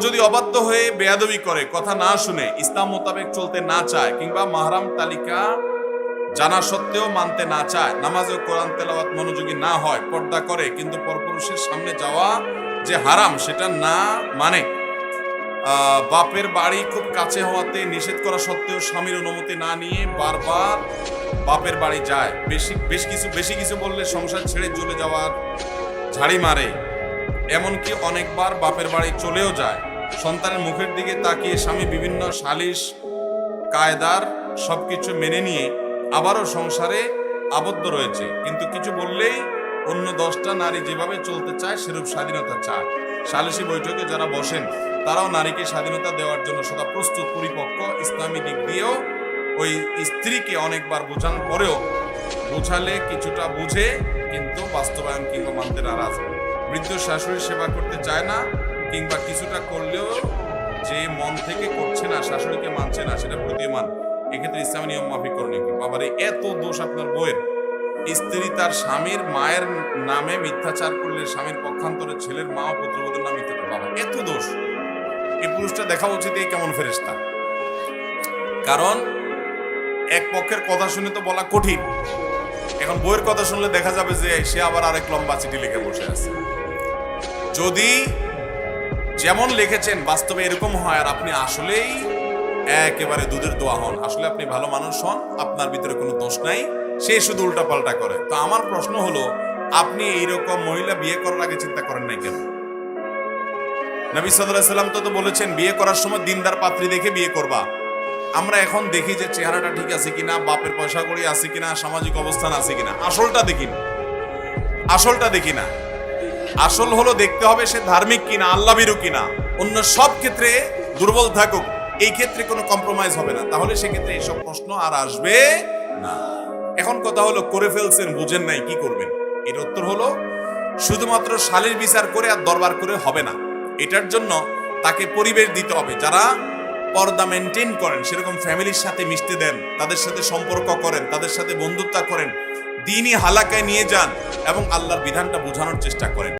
যদি অবাধ্য হয়ে বেয়াদবি করে, কথা না শুনে, ইসলাম মোতাবেক চলতে না চায়, কিংবা মাহরাম তালিকা জানা সত্ত্বেও মানতে না চায়, নামাজে কোরআন তেলাওয়াত মনোযোগী না হয়, পর্দা করে কিন্তু পরপুরুষের সামনে যাওয়া যে হারাম সেটা না মানে, বাপের বাড়ি খুব কাছে হওয়াতে নিষেধ করা সত্ত্বেও স্বামীর অনুমতি না নিয়ে বারবার বাপের বাড়ি যায়, বেশি কিছু বললে সংসার ছেড়ে চলে যাওয়ার ঝাড়ি মারে, এমনকি অনেকবার বাপের বাড়ি চলেও যায়, সন্তানের মুখের দিকে তাকিয়ে স্বামী বিভিন্ন সালিশ কায়দার সবকিছু মেনে নিয়ে আবারও সংসারে আবদ্ধ রয়েছে, কিন্তু কিছু বললেই অন্য 10টা নারী যেভাবে চলতে চায় সেরূপ স্বাধীনতা চায়। সালিশি বৈঠকে যারা বসেন তারাও নারীকে স্বাধীনতা দেওয়ার জন্য সদা প্রস্তুত, পরিপক্ক, ইসলামী দিক দিয়েও ওই স্ত্রীকে অনেকবার বোঝানোর পরেও বোঝালে কিছুটা বুঝে কিন্তু বাস্তবায়ন কিংবা মানতে নারাজ। বৃদ্ধ শাশুড়ির সেবা করতে চায় না, কিংবা কিছুটা করলেও যে মন থেকে করছে না, শাশুড়িকে মানছে না, সেটা প্রতীয়মান। এক্ষেত্রে ইসলামী নিয়ম মাফিক করণীয় কি? বাবারে এত দোষ আপনার বউয়ের! স্ত্রী তার স্বামীর মায়ের নামে মিথ্যাচার করলে স্বামীর পক্ষান্তরে ছেলের মা ও পুত্রবধূর নামে মিথ্যাচার, বাবা এত দোষ! এই পুরুষটা দেখা উচিত এই কেমন ফেরেশতা। কারণ এক পক্ষের কথা শুনে তো বলা কঠিন, এখন বইয়ের কথা শুনলে দেখা যাবে যে সে আবার আরেক লম্বা চিঠি লিখে বসে আছে। যদি যেমন লিখেছেন বাস্তবে এরকম হয় আর আপনি আসলেই একেবারে দুধের দোয়া হন, আসলে আপনি ভালো মানুষ হন, আপনার ভিতরে কোনো দোষ নাই, সে শুধু উল্টাপাল্টা করে, তো আমার প্রশ্ন হলো, আপনি এইরকম মহিলা বিয়ে করার আগে চিন্তা করেন নাই কেন? নবী সাল্লাল্লাহু আলাইহি সাল্লাম তো বলেছেন বিয়ে করার সময় দিনদার পাত্রী দেখে বিয়ে করবা। আমরা এখন দেখি যে চেহারাটা ঠিক আছে কিনা, বাপের পয়সা কড়ি আছে কিনা, সামাজিক অবস্থান আছে কিনা, আসলটা দেখি না। আসল হলো দেখতে হবে সে ধার্মিক কিনা, আল্লাহভীরু কিনা। অন্য সব ক্ষেত্রে দুর্বল থাকুক, এই ক্ষেত্রে কোনো কম্প্রোমাইজ হবে না, তাহলে সেক্ষেত্রে এইসব প্রশ্ন আর আসবে না। এখন কথা হলো, করে ফেলছেন, বুঝেন নাই, কি করবেন? এর উত্তর হলো, শুধুমাত্র শালীর বিচার করে আর দরবার করে হবে না। এটার জন্য তাকে পরিবেশ দিতে হবে, যারা পর্দা মেনটেন করেন, সেরকম ফ্যামিলির সাথে মিশতে দেন, তাদের সাথে সম্পর্ক করেন, তাদের সাথে বন্ধুত্ব করেন, দ্বীনি হালাকায় নিয়ে যান এবং আল্লাহর বিধানটা বোঝানোর চেষ্টা করেন।